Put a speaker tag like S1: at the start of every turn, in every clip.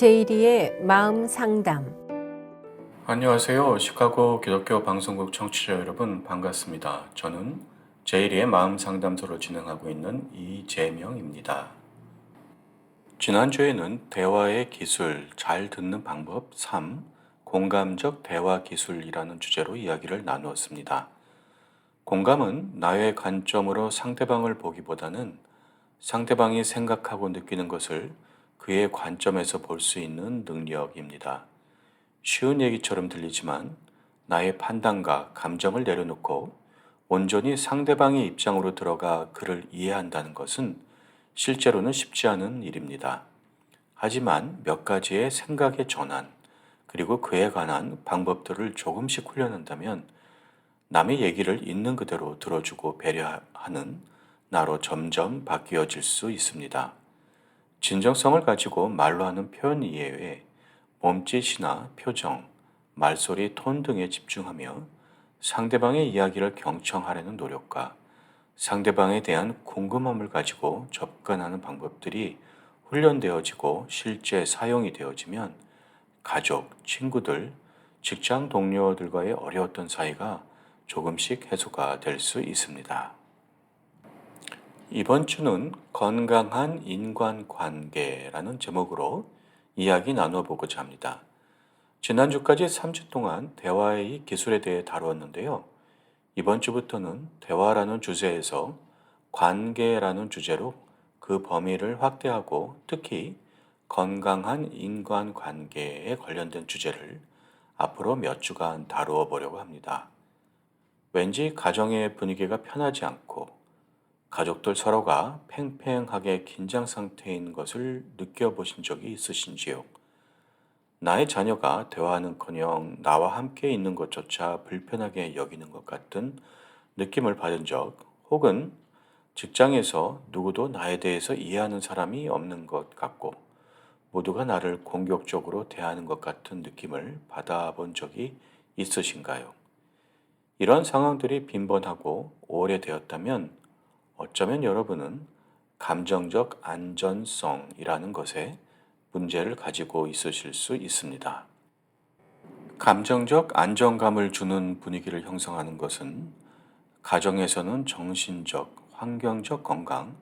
S1: 제이리의 마음 상담.
S2: 안녕하세요. 시카고 기독교 방송국 청취자 여러분 반갑습니다. 저는 제이리의 마음 상담소를 진행하고 있는 이재명입니다. 지난주에는 대화의 기술, 잘 듣는 방법 3, 공감적 대화 기술이라는 주제로 이야기를 나누었습니다. 공감은 나의 관점으로 상대방을 보기보다는 상대방이 생각하고 느끼는 것을 그의 관점에서 볼 수 있는 능력입니다. 쉬운 얘기처럼 들리지만 나의 판단과 감정을 내려놓고 온전히 상대방의 입장으로 들어가 그를 이해한다는 것은 실제로는 쉽지 않은 일입니다. 하지만 몇 가지의 생각의 전환, 그리고 그에 관한 방법들을 조금씩 훈련한다면 남의 얘기를 있는 그대로 들어주고 배려하는 나로 점점 바뀌어질 수 있습니다. 진정성을 가지고 말로 하는 표현 이외에 몸짓이나 표정, 말소리 톤 등에 집중하며 상대방의 이야기를 경청하려는 노력과 상대방에 대한 궁금함을 가지고 접근하는 방법들이 훈련되어지고 실제 사용이 되어지면 가족, 친구들, 직장 동료들과의 어려웠던 사이가 조금씩 해소가 될 수 있습니다. 이번 주는 건강한 인간관계라는 제목으로 이야기 나누어 보고자 합니다. 지난주까지 3주 동안 대화의 기술에 대해 다루었는데요. 이번 주부터는 대화라는 주제에서 관계라는 주제로 그 범위를 확대하고 특히 건강한 인간관계에 관련된 주제를 앞으로 몇 주간 다루어 보려고 합니다. 왠지 가정의 분위기가 편하지 않고 가족들 서로가 팽팽하게 긴장 상태인 것을 느껴보신 적이 있으신지요? 나의 자녀가 대화하는커녕 나와 함께 있는 것조차 불편하게 여기는 것 같은 느낌을 받은 적, 혹은 직장에서 누구도 나에 대해서 이해하는 사람이 없는 것 같고 모두가 나를 공격적으로 대하는 것 같은 느낌을 받아본 적이 있으신가요? 이런 상황들이 빈번하고 오래되었다면 어쩌면 여러분은 감정적 안전성이라는 것에 문제를 가지고 있으실 수 있습니다. 감정적 안정감을 주는 분위기를 형성하는 것은 가정에서는 정신적, 환경적 건강,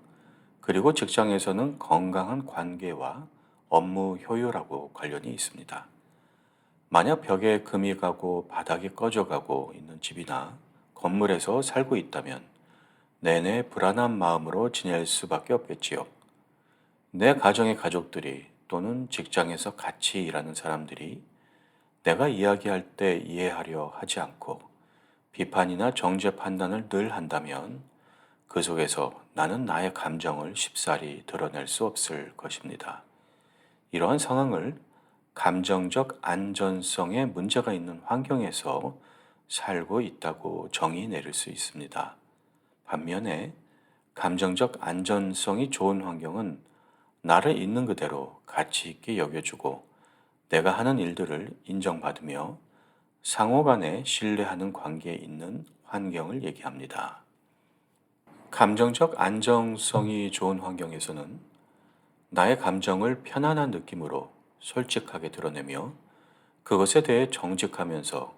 S2: 그리고 직장에서는 건강한 관계와 업무 효율하고 관련이 있습니다. 만약 벽에 금이 가고 바닥이 꺼져가고 있는 집이나 건물에서 살고 있다면 내내 불안한 마음으로 지낼 수밖에 없겠지요. 내 가정의 가족들이 또는 직장에서 같이 일하는 사람들이 내가 이야기할 때 이해하려 하지 않고 비판이나 정죄 판단을 늘 한다면 그 속에서 나는 나의 감정을 쉽사리 드러낼 수 없을 것입니다. 이러한 상황을 감정적 안전성에 문제가 있는 환경에서 살고 있다고 정의 내릴 수 있습니다. 반면에 감정적 안전성이 좋은 환경은 나를 있는 그대로 가치 있게 여겨주고 내가 하는 일들을 인정받으며 상호 간에 신뢰하는 관계에 있는 환경을 얘기합니다. 감정적 안정성이 좋은 환경에서는 나의 감정을 편안한 느낌으로 솔직하게 드러내며 그것에 대해 정직하면서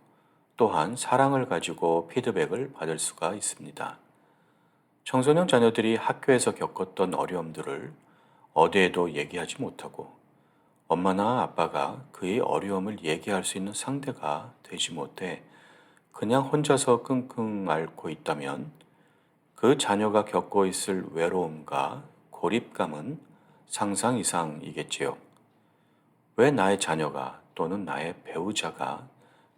S2: 또한 사랑을 가지고 피드백을 받을 수가 있습니다. 청소년 자녀들이 학교에서 겪었던 어려움들을 어디에도 얘기하지 못하고 엄마나 아빠가 그의 어려움을 얘기할 수 있는 상대가 되지 못해 그냥 혼자서 끙끙 앓고 있다면 그 자녀가 겪고 있을 외로움과 고립감은 상상 이상이겠지요. 왜 나의 자녀가 또는 나의 배우자가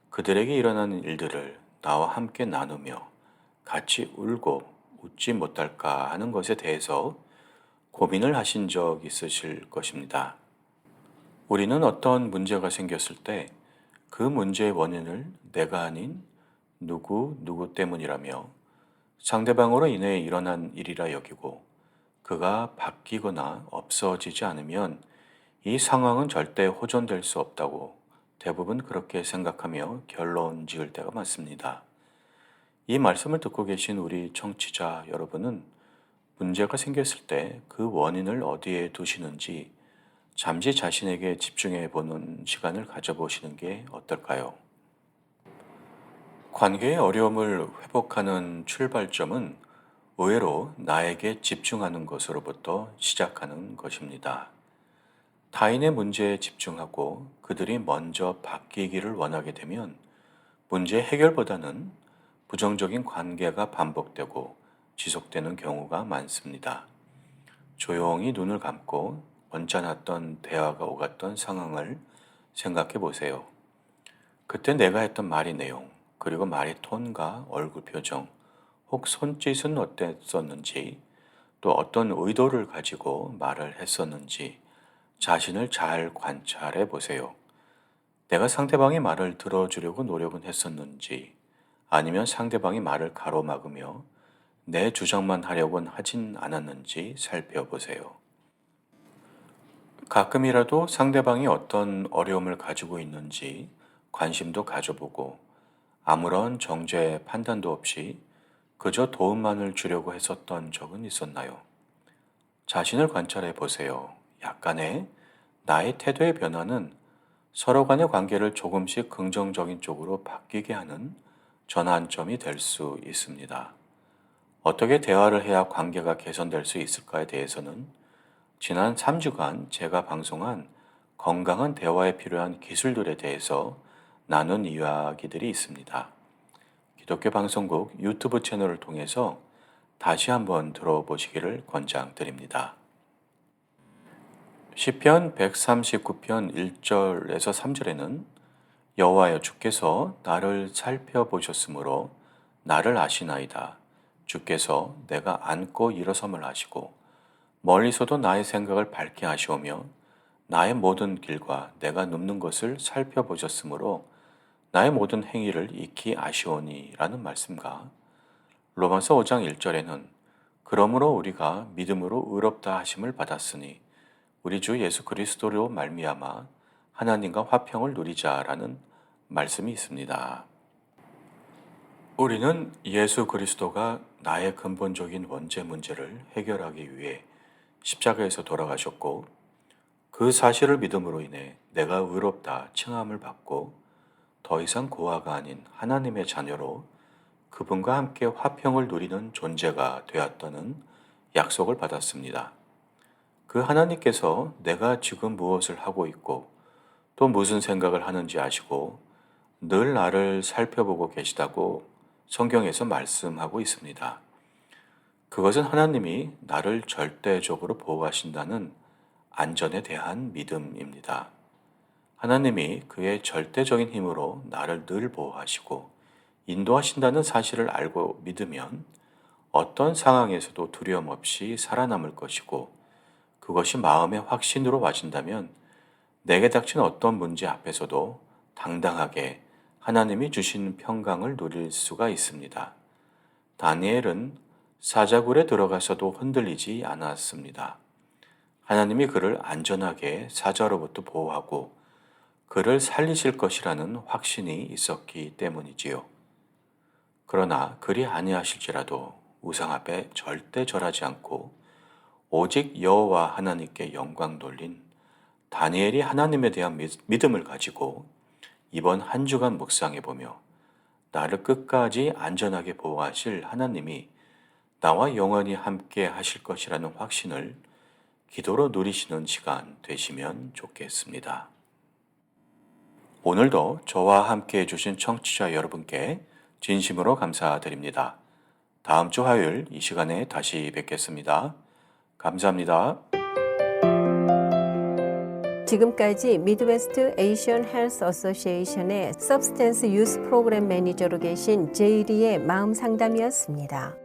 S2: 그들에게 일어나는 일들을 나와 함께 나누며 같이 울고 웃지 못할까 하는 것에 대해서 고민을 하신 적 있으실 것입니다. 우리는 어떤 문제가 생겼을 때 그 문제의 원인을 내가 아닌 누구 때문이라며 상대방으로 인해 일어난 일이라 여기고 그가 바뀌거나 없어지지 않으면 이 상황은 절대 호전될 수 없다고 대부분 그렇게 생각하며 결론 지을 때가 많습니다. 이 말씀을 듣고 계신 우리 청취자 여러분은 문제가 생겼을 때 그 원인을 어디에 두시는지 잠시 자신에게 집중해 보는 시간을 가져보시는 게 어떨까요? 관계의 어려움을 회복하는 출발점은 의외로 나에게 집중하는 것으로부터 시작하는 것입니다. 타인의 문제에 집중하고 그들이 먼저 바뀌기를 원하게 되면 문제 해결보다는 부정적인 관계가 반복되고 지속되는 경우가 많습니다. 조용히 눈을 감고 언짢았던 대화가 오갔던 상황을 생각해 보세요. 그때 내가 했던 말의 내용, 그리고 말의 톤과 얼굴 표정, 혹 손짓은 어땠었는지, 또 어떤 의도를 가지고 말을 했었는지 자신을 잘 관찰해 보세요. 내가 상대방의 말을 들어주려고 노력은 했었는지, 아니면 상대방이 말을 가로막으며 내 주장만 하려고는 하진 않았는지 살펴보세요. 가끔이라도 상대방이 어떤 어려움을 가지고 있는지 관심도 가져보고 아무런 정죄 판단도 없이 그저 도움만을 주려고 했었던 적은 있었나요? 자신을 관찰해 보세요. 약간의 나의 태도의 변화는 서로 간의 관계를 조금씩 긍정적인 쪽으로 바뀌게 하는 전환점이 될 수 있습니다. 어떻게 대화를 해야 관계가 개선될 수 있을까에 대해서는 지난 3주간 제가 방송한 건강한 대화에 필요한 기술들에 대해서 나눈 이야기들이 있습니다. 기독교 방송국 유튜브 채널을 통해서 다시 한번 들어보시기를 권장드립니다. 시편 139편 1절에서 3절에는 여호와여 주께서 나를 살펴보셨으므로 나를 아시나이다. 주께서 내가 앉고 일어섬을 아시고 멀리서도 나의 생각을 밝게 하시오며 나의 모든 길과 내가 눕는 것을 살펴보셨으므로 나의 모든 행위를 익히 아시오니 라는 말씀과 로마서 5장 1절에는 그러므로 우리가 믿음으로 의롭다 하심을 받았으니 우리 주 예수 그리스도로 말미암아 하나님과 화평을 누리자라는 말씀이 있습니다. 우리는 예수 그리스도가 나의 근본적인 원죄 문제를 해결하기 위해 십자가에서 돌아가셨고 그 사실을 믿음으로 인해 내가 의롭다 칭함을 받고 더 이상 고아가 아닌 하나님의 자녀로 그분과 함께 화평을 누리는 존재가 되었다는 약속을 받았습니다. 그 하나님께서 내가 지금 무엇을 하고 있고 또 무슨 생각을 하는지 아시고 늘 나를 살펴보고 계시다고 성경에서 말씀하고 있습니다. 그것은 하나님이 나를 절대적으로 보호하신다는 안전에 대한 믿음입니다. 하나님이 그의 절대적인 힘으로 나를 늘 보호하시고 인도하신다는 사실을 알고 믿으면 어떤 상황에서도 두려움 없이 살아남을 것이고 그것이 마음의 확신으로 와진다면 내게 닥친 어떤 문제 앞에서도 당당하게 하나님이 주신 평강을 누릴 수가 있습니다. 다니엘은 사자굴에 들어가서도 흔들리지 않았습니다. 하나님이 그를 안전하게 사자로부터 보호하고 그를 살리실 것이라는 확신이 있었기 때문이지요. 그러나 그리 아니하실지라도 우상 앞에 절대 절하지 않고 오직 여호와 하나님께 영광 돌린 다니엘이 하나님에 대한 믿음을 가지고 이번 한 주간 묵상해 보며 나를 끝까지 안전하게 보호하실 하나님이 나와 영원히 함께 하실 것이라는 확신을 기도로 누리시는 시간 되시면 좋겠습니다. 오늘도 저와 함께 해주신 청취자 여러분께 진심으로 감사드립니다. 다음 주 화요일 이 시간에 다시 뵙겠습니다. 감사합니다.
S1: 지금까지 미드웨스트 에이시언 헬스 어소시에이션의 서브스텐스 유스 프로그램 매니저로 계신 제이리의 마음 상담이었습니다.